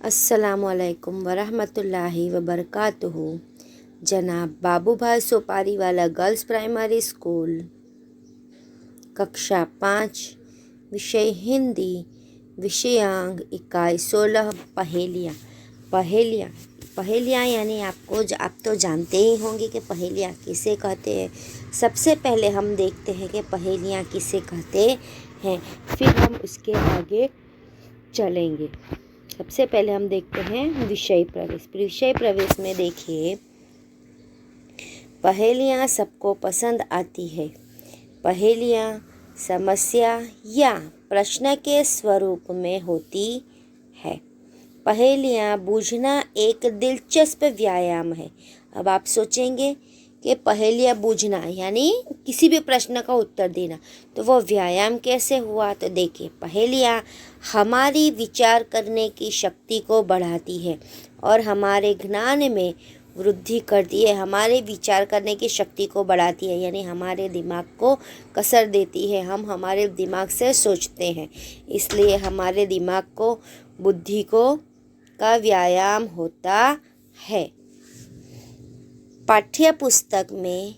अस्सलामुअलैकुम वरहमतुल्लाहि वबरकातुहू। जनाब बाबूभाई सोपारीवाला गर्ल्स प्राइमरी स्कूल, कक्षा 5, विषय हिंदी, विषयांक इकाई 16, पहेलियाँ। पहेलियाँ यानी आप तो जानते ही होंगे कि पहेलियाँ किसे कहते हैं। सबसे पहले हम देखते हैं कि पहेलियाँ किसे कहते हैं, फिर हम उसके आगे चलेंगे। सबसे पहले हम देखते हैं विषय प्रवेश। विषय प्रवेश में देखिए, पहेलियाँ सबको पसंद आती है। पहेलियाँ समस्या या प्रश्न के स्वरूप में होती है। पहेलियाँ बूझना एक दिलचस्प व्यायाम है। अब आप सोचेंगे कि पहेलियाँ बूझना यानी किसी भी प्रश्न का उत्तर देना, तो वो व्यायाम कैसे हुआ। तो देखिए, पहेलियाँ हमारी विचार करने की शक्ति को बढ़ाती है और हमारे ज्ञान में वृद्धि करती है। हमारे विचार करने की शक्ति को बढ़ाती है यानी हमारे दिमाग को कसर देती है। हम हमारे दिमाग से सोचते हैं, इसलिए हमारे दिमाग को, बुद्धि को का व्यायाम होता है। पाठ्य पुस्तक में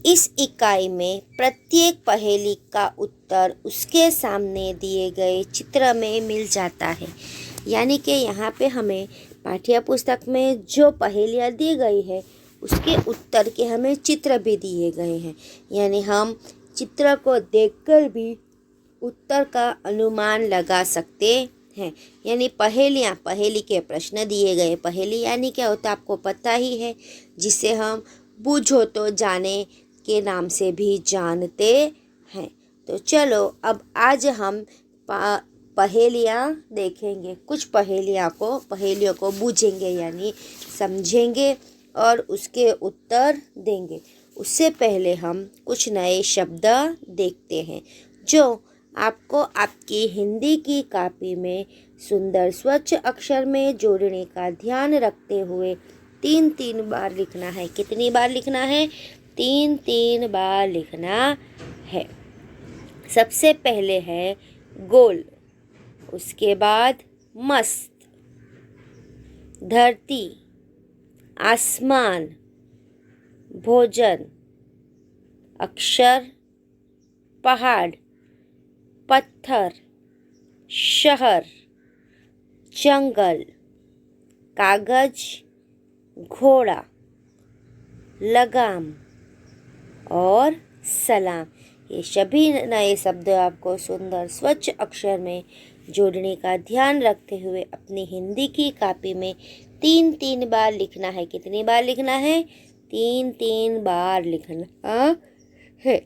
इस इकाई में प्रत्येक पहेली का उत्तर उसके सामने दिए गए चित्र में मिल जाता है। यानी कि यहाँ पे हमें पाठ्य पुस्तक में जो पहेलियाँ दी गई है उसके उत्तर के हमें चित्र भी दिए गए हैं। यानी हम चित्र को देखकर भी उत्तर का अनुमान लगा सकते हैं। यानी पहेली के प्रश्न दिए गए। पहेली यानी क्या होता है आपको पता ही है, जिसे हम बूझो तो जाने के नाम से भी जानते हैं। तो चलो अब आज हम पहेलियाँ देखेंगे। कुछ पहेलियों को बूझेंगे यानी समझेंगे और उसके उत्तर देंगे। उससे पहले हम कुछ नए शब्द देखते हैं जो आपको आपकी हिंदी की कॉपी में सुंदर स्वच्छ अक्षर में जोड़ने का ध्यान रखते हुए 3-3 बार लिखना है। कितनी बार लिखना है? 3-3 बार लिखना है। सबसे पहले है गोल, उसके बाद मस्त, धरती, आसमान, भोजन, अक्षर, पहाड़, पत्थर, शहर, जंगल, कागज, घोड़ा, लगाम और सलाम। ये सभी नए शब्द आपको सुंदर स्वच्छ अक्षर में जोड़ने का ध्यान रखते हुए अपनी हिंदी की कॉपी में 3-3 बार लिखना है। कितनी बार लिखना है? 3-3 बार लिखना है।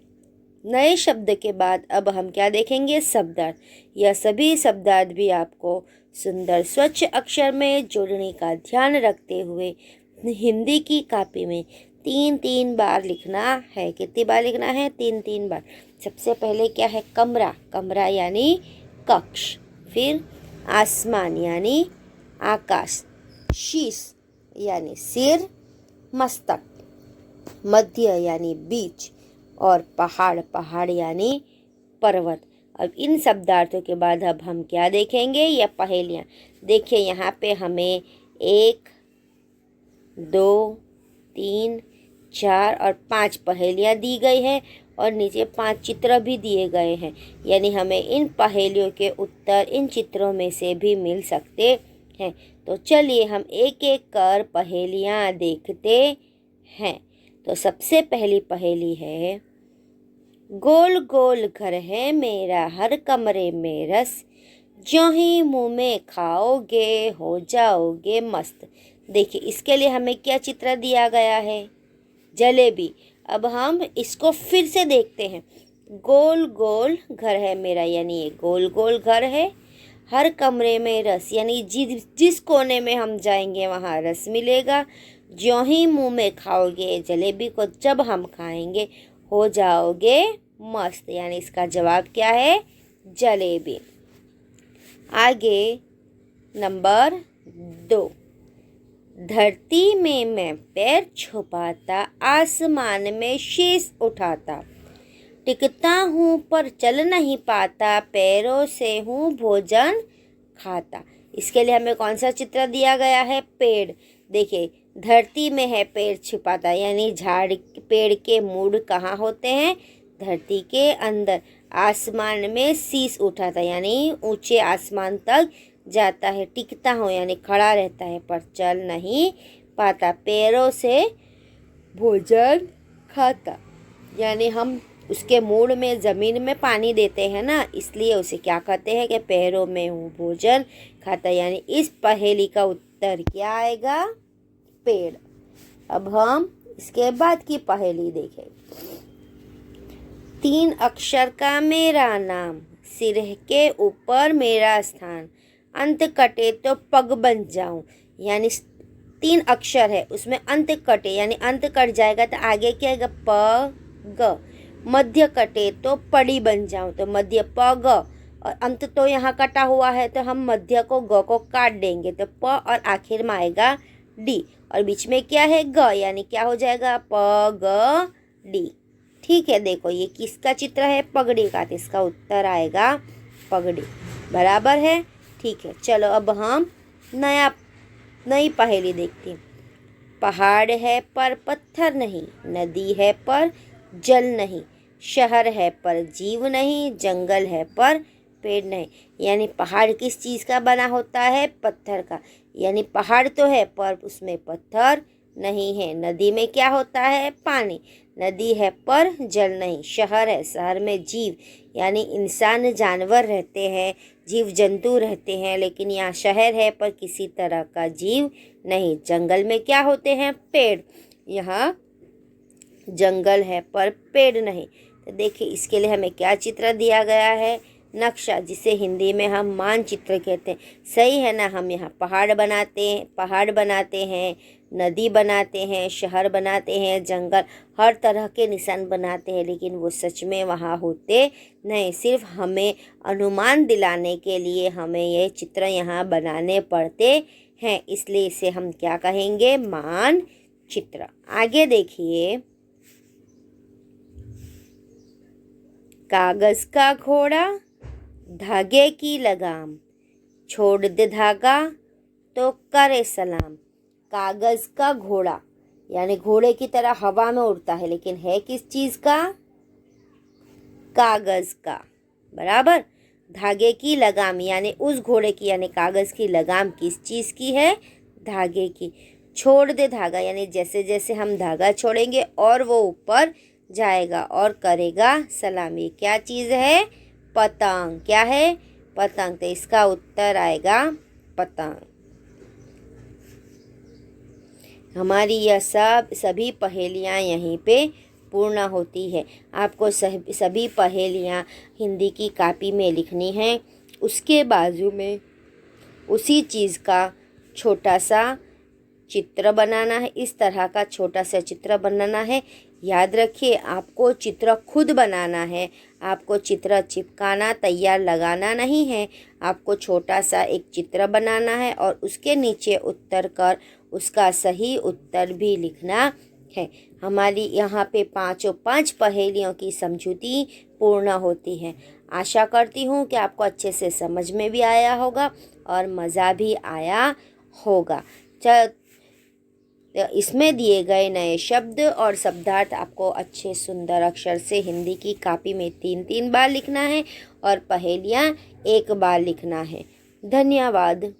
नए शब्द के बाद अब हम क्या देखेंगे? शब्दार्थ। यह सभी शब्दार्थ भी आपको सुंदर स्वच्छ अक्षर में जोड़ने का ध्यान रखते हुए हिंदी की कॉपी में 3-3 बार लिखना है। कितनी बार लिखना है? 3-3 बार। सबसे पहले क्या है? कमरा यानी कक्ष, फिर आसमान यानी आकाश, शीश यानी सिर, मस्तक, मध्य यानी बीच और पहाड़ यानी पर्वत। अब इन शब्दार्थों के बाद अब हम क्या देखेंगे? यह पहेलियाँ। देखिए, यहाँ पे हमें 1, 2, 3, 4 और 5 पहेलियाँ दी गई है और नीचे 5 चित्र भी दिए गए हैं। यानी हमें इन पहेलियों के उत्तर इन चित्रों में से भी मिल सकते हैं। तो चलिए हम एक एक कर पहेलियाँ देखते हैं। तो सबसे पहली पहेली है, गोल गोल घर है मेरा, हर कमरे में रस, ज्यों ही मुँह में खाओगे हो जाओगे मस्त। देखिए, इसके लिए हमें क्या चित्र दिया गया है? जलेबी। अब हम इसको फिर से देखते हैं। गोल गोल घर है मेरा यानी ये गोल गोल घर है, हर कमरे में रस यानी जिस कोने में हम जाएंगे वहाँ रस मिलेगा। ज्यों ही मुँह में खाओगे, जलेबी को जब हम खाएंगे हो जाओगे मस्त, यानी इसका जवाब क्या है? जलेबी। आगे नंबर 2, धरती में मैं पैर छुपाता, आसमान में शीश उठाता, टिकता हूँ पर चल नहीं पाता, पैरों से हूँ भोजन खाता। इसके लिए हमें कौन सा चित्र दिया गया है? पेड़। देखिए, धरती में है पेड़ छिपाता, यानी झाड़ पेड़ के मूड कहाँ होते हैं? धरती के अंदर। आसमान में शीश उठाता, यानी ऊंचे आसमान तक जाता है, टिकता हो यानी खड़ा रहता है, पर चल नहीं पाता। पैरों से भोजन खाता, यानी हम उसके मूड में ज़मीन में पानी देते हैं ना, इसलिए उसे क्या कहते हैं कि पैरों में वो भोजन खाता। यानी इस पहेली का उत्तर क्या आएगा? पेड़। अब हम इसके बाद की पहेली देखें। 3 अक्षर का मेरा नाम, सिर के ऊपर मेरा स्थान, अंत कटे तो पग बन जाऊं। यानी 3 अक्षर है, उसमें अंत कटे, यानी अंत कट जाएगा तो आगे क्या आएगा? प ग। मध्य कटे तो पड़ी बन जाऊं, तो मध्य प ग, और अंत तो यहाँ कटा हुआ है तो हम मध्य को ग को काट देंगे, तो प, और आखिर में आएगा डी, और बीच में क्या है? ग, यानी क्या हो जाएगा? प ग डी। ठीक है, देखो ये किसका चित्र है? पगड़ी का, तो इसका उत्तर आएगा पगड़ी। बराबर है। ठीक है, चलो अब हम नई पहेली देखते हैं। पहाड़ है पर पत्थर नहीं, नदी है पर जल नहीं, शहर है पर जीव नहीं, जंगल है पर पेड़ नहीं। यानी पहाड़ किस चीज़ का बना होता है? पत्थर का। यानी पहाड़ तो है पर उसमें पत्थर नहीं है। नदी में क्या होता है? पानी। नदी है पर जल नहीं। शहर है, शहर में जीव, यानी इंसान जानवर रहते हैं, जीव जंतु रहते हैं, लेकिन यहाँ शहर है पर किसी तरह का जीव नहीं। जंगल में क्या होते हैं? पेड़। यहाँ जंगल है पर पेड़ नहीं। तो देखिए, इसके लिए हमें क्या चित्र दिया गया है? नक्शा, जिसे हिंदी में हम मानचित्र कहते हैं। सही है ना? हम यहाँ पहाड़ बनाते हैं, नदी बनाते हैं, शहर बनाते हैं, जंगल, हर तरह के निशान बनाते हैं, लेकिन वो सच में वहाँ होते नहीं। सिर्फ हमें अनुमान दिलाने के लिए हमें ये चित्र यहाँ बनाने पड़ते हैं, इसलिए इसे हम क्या कहेंगे? मानचित्र। आगे देखिए। कागज का घोड़ा, धागे की लगाम, छोड़ दे धागा तो करे सलाम। कागज का घोड़ा, यानी घोड़े की तरह हवा में उड़ता है, लेकिन है किस चीज का? कागज का। बराबर। धागे की लगाम, यानी उस घोड़े की, यानी कागज की लगाम किस चीज की है? धागे की। छोड़ दे धागा, यानी जैसे जैसे हम धागा छोड़ेंगे और वो ऊपर जाएगा और करेगा सलाम। ये क्या चीज़ है? पतंग। क्या है? पतंग। तो इसका उत्तर आएगा पतंग। हमारी यह सभी पहेलियाँ यहीं पे पूर्ण होती है। आपको सभी पहेलियाँ हिंदी की कॉपी में लिखनी है। उसके बाजू में उसी चीज़ का छोटा सा चित्र बनाना है। इस तरह का छोटा सा चित्र बनाना है। याद रखिए, आपको चित्र खुद बनाना है, आपको चित्र चिपकाना, तैयार लगाना नहीं है। आपको छोटा सा एक चित्र बनाना है और उसके नीचे उत्तर कर उसका सही उत्तर भी लिखना है। हमारी यहाँ पे 5 पहेलियों की समझूती पूर्ण होती है। आशा करती हूँ कि आपको अच्छे से समझ में भी आया होगा और मज़ा भी आया होगा। इसमें दिए गए नए शब्द और शब्दार्थ आपको अच्छे सुंदर अक्षर से हिंदी की कॉपी में 3-3 बार लिखना है और पहेलियाँ 1 बार लिखना है। धन्यवाद।